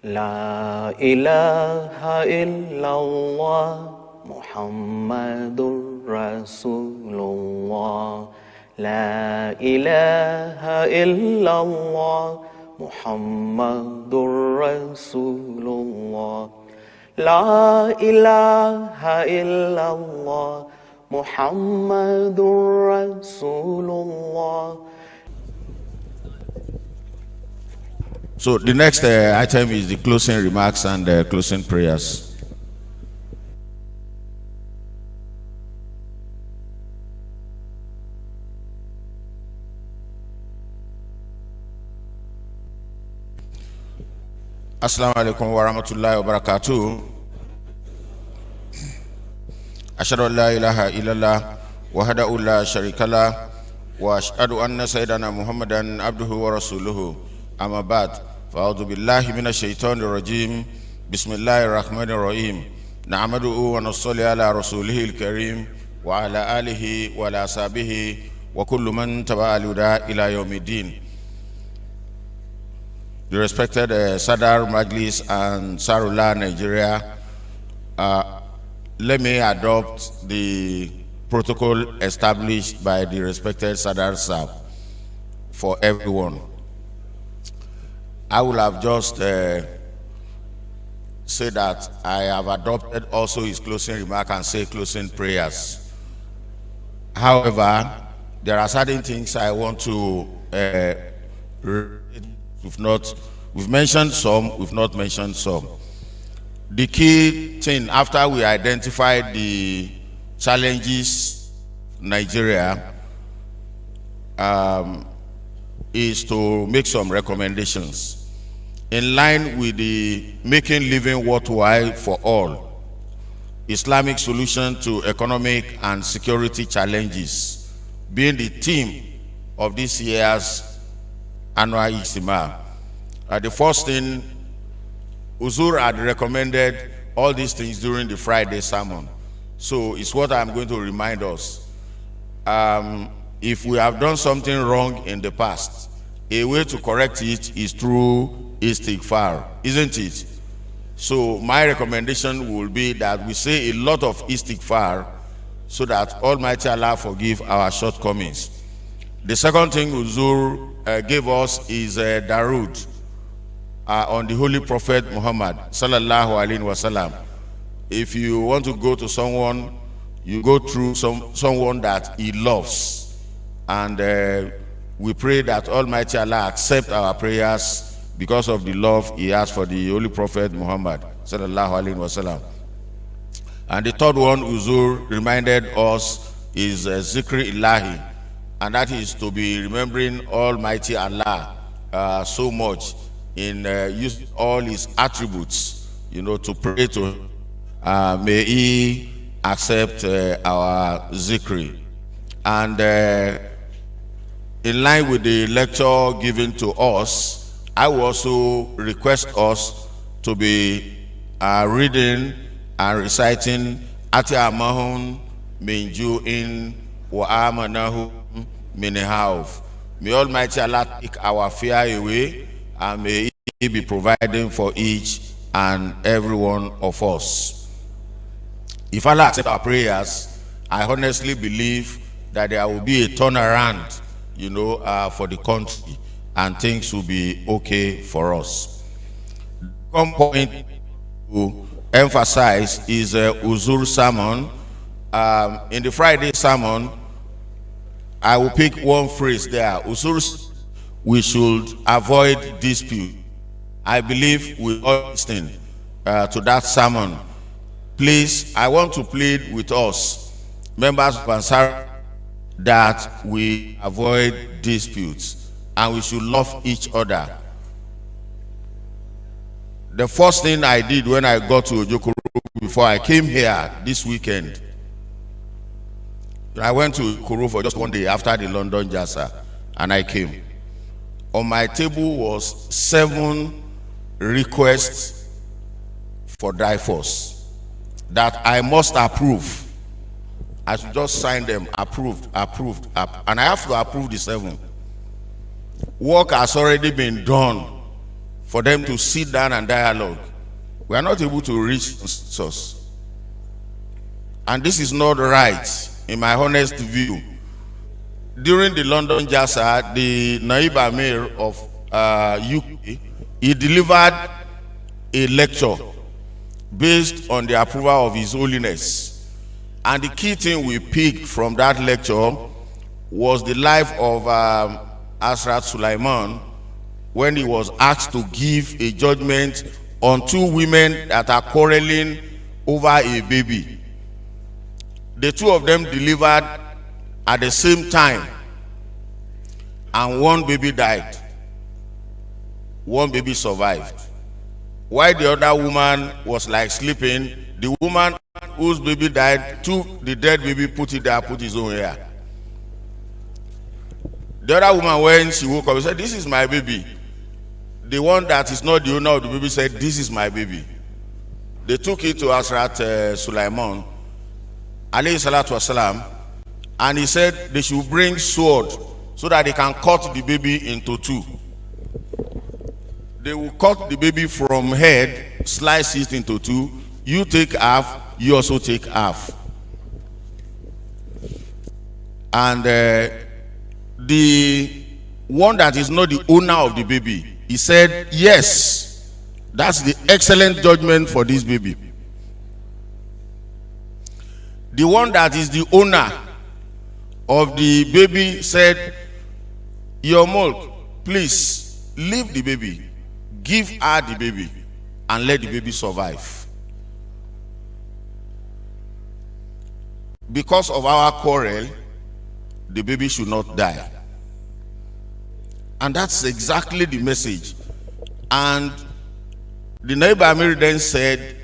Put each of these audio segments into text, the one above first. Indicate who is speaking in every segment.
Speaker 1: La ilaha illallah Muhammadur Rasulullah. La ilaha illallah Muhammadur Rasulullah. La ilaha illallah Muhammadur Rasulullah.
Speaker 2: So the next item is the closing remarks and closing prayers. Assalamu alaikum wa rahmatullahi wa barakatuh. Ashhadu an la ilaha illallah wahdahu la sharika lah wa ashhadu anna sayyidana Muhammadan abduhu wa rasuluhu. Amma ba'd. Fa'udhu billahi minash shaitanir rajim. Bismillahir rahmanir rahim. Na'maduhu wa nusalli ala rasulihil karim wa ala alihi wa ala sahbihi wa kullu man tabi'a al-huda ila yawmiddin. The respected Sadar, Majlis, and Ansarullah, Nigeria, let me adopt the protocol established by the respected Sadar Sahib for everyone. I will have just say that I have adopted also his closing remark and say closing prayers. However, there are certain things I want to we've mentioned some, we've not mentioned some. The key thing after we identified the challenges Nigeria is to make some recommendations in line with the making living worthwhile for all, Islamic solution to economic and security challenges being the theme of this year's annual Ijtema. The first thing, Uzur had recommended all these things during the Friday sermon. So it's what I'm going to remind us. If we have done something wrong in the past, a way to correct it is through istighfar, isn't it? So my recommendation will be that we say a lot of istighfar so that Almighty Allah forgive our shortcomings. The second thing Uzur gave us is Darud on the Holy Prophet Muhammad sallallahu alaihi wasallam. If you want to go to someone, you go through someone that he loves, and we pray that Almighty Allah accept our prayers because of the love he has for the Holy Prophet Muhammad sallallahu alaihi wasallam. And the third one Uzur reminded us is Zikri Ilahi, and that is to be remembering Almighty Allah so much in using all his attributes, to pray to him. May he accept our zikri. And in line with the lecture given to us, I will also request us to be reading and reciting Ati Amahun Minju'in wa Amanahu Minihawf. May Almighty Allah take our fear away, and may he be providing for each and every one of us. If Allah accepts our prayers, I honestly believe that there will be a turnaround, for the country, and things will be okay for us. One point to emphasize is Uzur sermon. In the Friday sermon, I will pick one phrase there. Uzur, we should avoid dispute. I believe we all listen to that sermon. Please, I want to plead with us, members of Ansar, that we avoid disputes and we should love each other. The first thing I did when I got to Ojokoro before I came here this weekend, I went to Ojokoro for just one day after the London Jasa, and I came. On my table was 7 requests for divorce that I must approve. I should just sign them, approved, and I have to approve the 7. Work has already been done for them to sit down and dialogue. We are not able to reach consensus. And this is not right, in my honest view. During the London Jasa, the Naib Amir of UK, he delivered a lecture based on the approval of His Holiness. And the key thing we picked from that lecture was the life of Asrat Sulaiman, when he was asked to give a judgment on two women that are quarreling over a baby. The two of them delivered at the same time, and one baby died. One baby survived. While the other woman was like sleeping, the woman whose baby died took the dead baby, put it there, put his own here. The other woman, when she woke up, said, "This is my baby." The one that is not the owner of the baby said, "This is my baby." They took it to Asrat Sulaiman, alayhi salatu wasalam, and he said they should bring sword so that they can cut the baby into two. They will cut the baby from head, slice it into two. You take half, you also take half. And the one that is not the owner of the baby, he said, "Yes, that's the excellent judgment for this baby." The one that is the owner of the baby said, "Your milk, please leave the baby, give her the baby, and let the baby survive. Because of our quarrel, the baby should not die." And that's exactly the message. And the Naib Amir then said,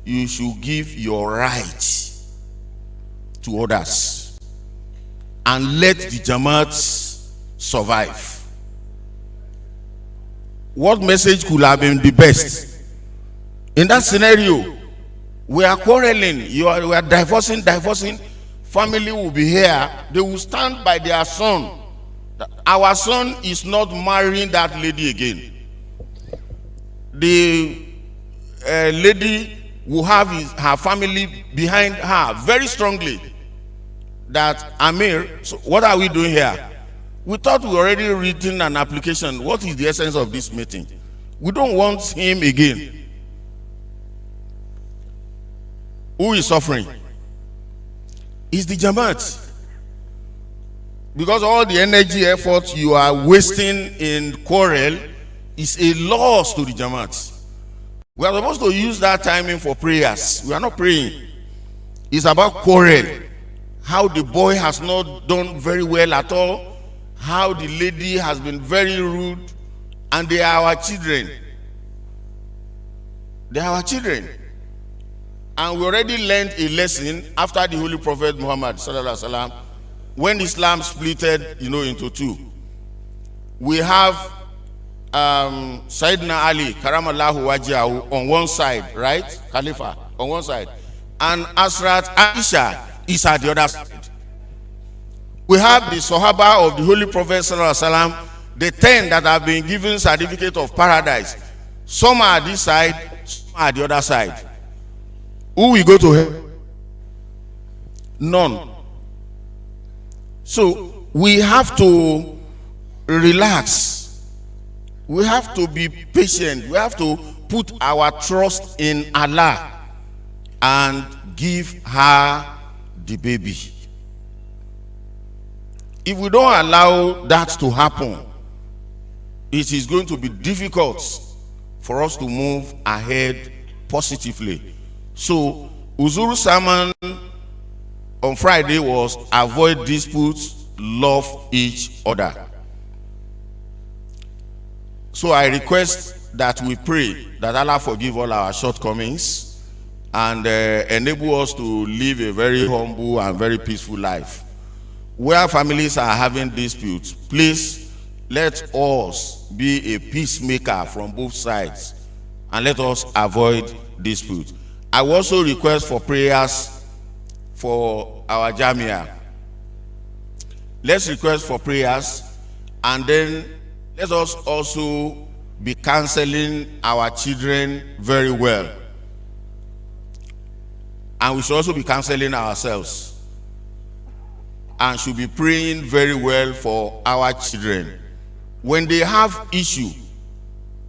Speaker 2: "You should give your right to others and let the Jama'at survive." What message could have been the best? In that scenario, we are quarreling, we are divorcing, family will be here, they will stand by their son. Our son is not marrying that lady again. The lady will have her family behind her very strongly. That Amir, so what are we doing here? We thought we already written an application. What is the essence of this meeting? We don't want him again. Who is suffering? It's the Jama'at. Because all the energy, effort you are wasting in quarrel is a loss to the Jama'at. We are supposed to use that timing for prayers. We are not praying. It's about quarrel. How the boy has not done very well at all. How the lady has been very rude. And they are our children. They are our children. And we already learned a lesson after the Holy Prophet Muhammad sallallahu alaihi wasallam, when Islam splitted, into two. We have Sayyidina Ali karamallahu wajhahu on one side, right? Khalifa on one side, and Asrat Aisha is at the other side. We have the Sahaba of the Holy Prophet sallallahu alaihi wasallam, the 10 that have been given certificate of paradise. Some are at this side, some are at the other side. Who will go to hell? None. So we have to relax. We have to be patient. We have to put our trust in Allah and give her the baby. If we don't allow that to happen, it is going to be difficult for us to move ahead positively. So Uzuru Sermon on Friday was avoid disputes, love each other. So I request that we pray that Allah forgive all our shortcomings and enable us to live a very humble and very peaceful life. Where families are having disputes, please let us be a peacemaker from both sides and let us avoid disputes. I also request for prayers for our Jamia. Let's request for prayers, and then let us also be counseling our children very well. And we should also be counseling ourselves. And should be praying very well for our children. When they have issue,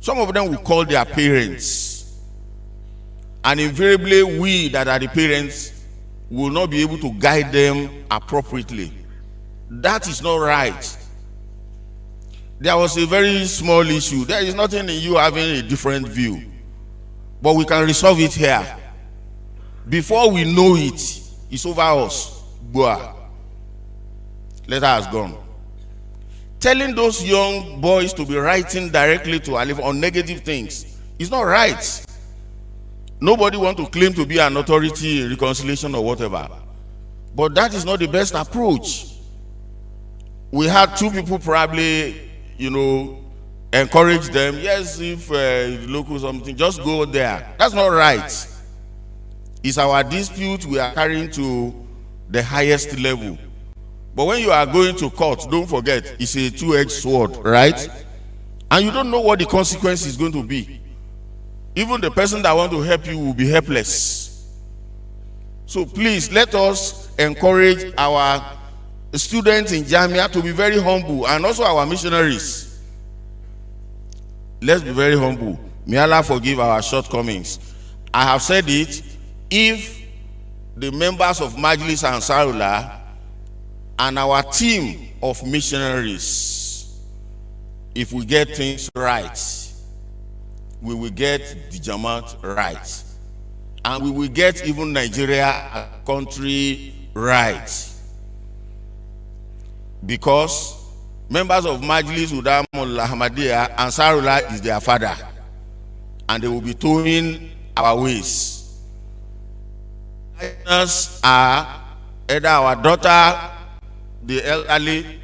Speaker 2: some of them will call their parents. And invariably, we that are the parents will not be able to guide them appropriately. That is not right. There was a very small issue. There is nothing in you having a different view. But we can resolve it here. Before we know it, it's over us. Boah. Letter has gone. Telling those young boys to be writing directly to Alif on negative things is not right. Nobody wants to claim to be an authority in reconciliation or whatever. But that is not the best approach. We had two people probably, encourage them. Yes, if local something, just go there. That's not right. It's our dispute we are carrying to the highest level. But when you are going to court, don't forget, it's a two-edged sword, right? And you don't know what the consequence is going to be. Even the person that wants to help you will be helpless. So please, let us encourage our students in Jama'at to be very humble, and also our missionaries. Let's be very humble. May Allah forgive our shortcomings. I have said it, if the members of Majlis and Ansarullah and our team of missionaries, if we get things right, we will get the Jama'at right. And we will get even Nigeria, a country, right. Because members of Majlis Ahmadiyya, Ansarullah is their father. And they will be towing our ways. Us are either our daughter, the elderly,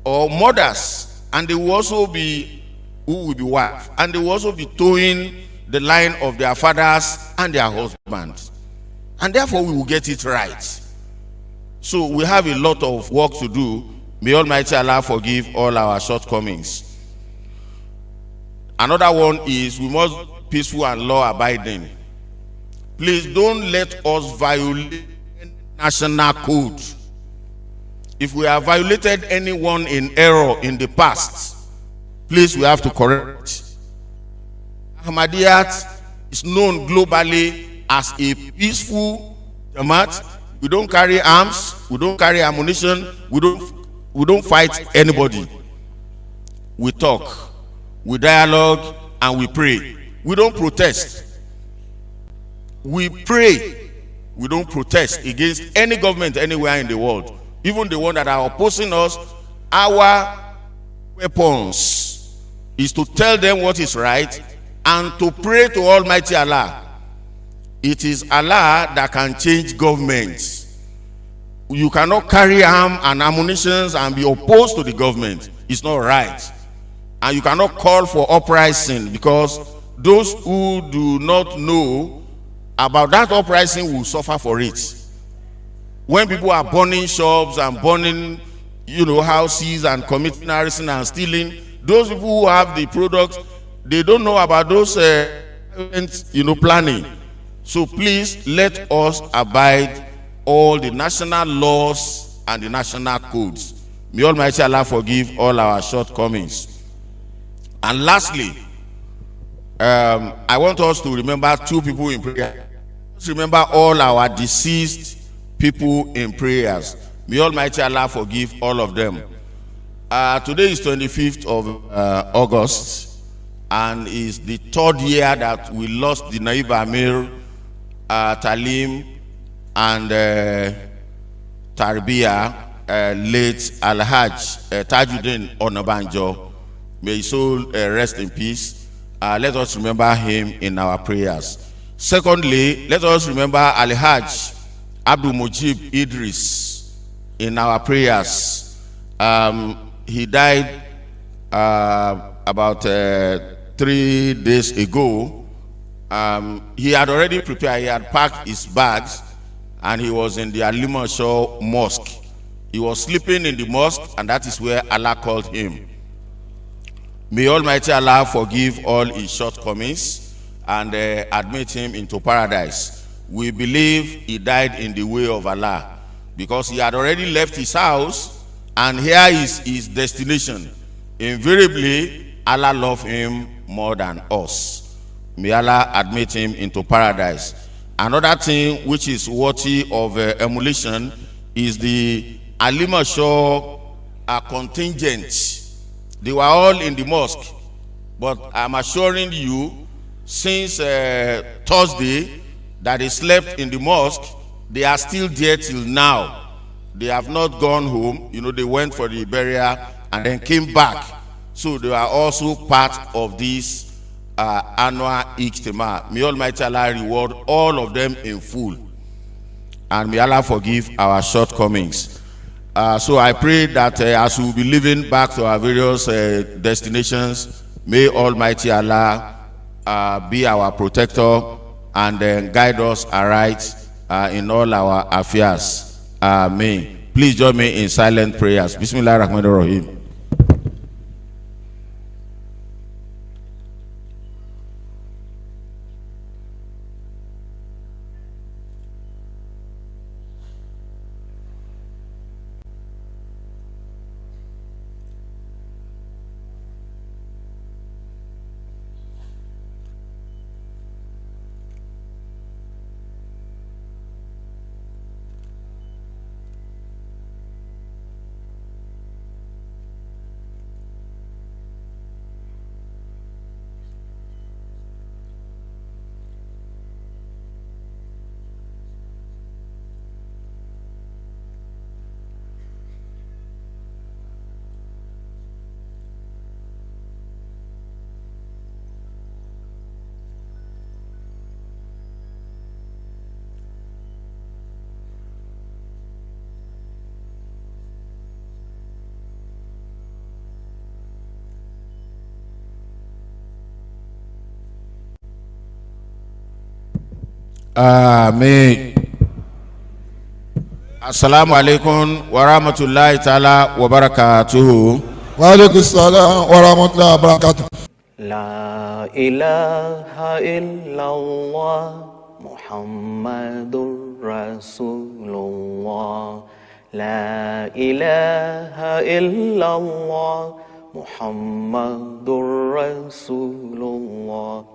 Speaker 2: or mothers. And they will also be, who will be wife. And they will also be towing the line of their fathers and their husbands. And therefore we will get it right. So we have a lot of work to do. May Almighty Allah forgive all our shortcomings. Another one is we must be peaceful and law abiding. Please don't let us violate national code. If we have violated anyone in error in the past, please, we have to correct. Ahmadiyya is known globally as a peaceful Jama'at. We don't carry arms, we don't carry ammunition, we don't fight anybody. We talk, we dialogue, and we pray. We don't protest. We pray. We don't protest against any government anywhere in the world. Even the one that are opposing us. Our weapons is to tell them what is right and to pray to Almighty Allah. It is Allah that can change governments. You cannot carry arms and ammunition and be opposed to the government. It's not right. And you cannot call for uprising, because those who do not know about that uprising will suffer for it. When people are burning shops and burning, houses and committing arson and stealing, those people who have the products, they don't know about those, planning. So please let us abide all the national laws and the national codes. May Almighty Allah forgive all our shortcomings. And lastly, I want us to remember two people in prayer. Let's remember all our deceased people in prayers. May Almighty Allah forgive all of them. Today is 25th of August, and is the third year that we lost the Naib Amir, Talim, and Tarbiya, late Al-Hajj Tajuddin Onabanjo. May his soul rest in peace. Let us remember him in our prayers. Secondly, let us remember Al-Hajj Abdul Mujib Idris in our prayers. He died about 3 days ago. He had already prepared, he had packed his bags, and he was in the Aliya Mosque. He was sleeping in the mosque, and that is where Allah called him. May Almighty Allah forgive all his shortcomings and admit him into paradise. We believe he died in the way of Allah because he had already left his house and here is his destination. Invariably, Allah loves him more than us. May Allah admit him into paradise. Another thing which is worthy of emulation is the Alimashaw contingent. They were all in the mosque, but I'm assuring you, since Thursday that they slept in the mosque, they are still there till now. They have not gone home. You know, they went for the burial and then came back. So they are also part of this annual Ijtema. May Almighty Allah reward all of them in full. And may Allah forgive our shortcomings. So I pray that as we will be living back to our various destinations, may Almighty Allah be our protector and guide us aright in all our affairs. Amen. Please join me in silent prayers. Bismillah ar-Rahman ar-Rahim. Amen. Assalamu alaikum wa rahmatullahi ta'ala wa barakatuhu.
Speaker 3: Wa alaikum salam wa rahmatullahi wa barakatuh.
Speaker 1: La ilaha illallah Muhammadur Rasulullah. La ilaha illallah Muhammadur Rasulullah.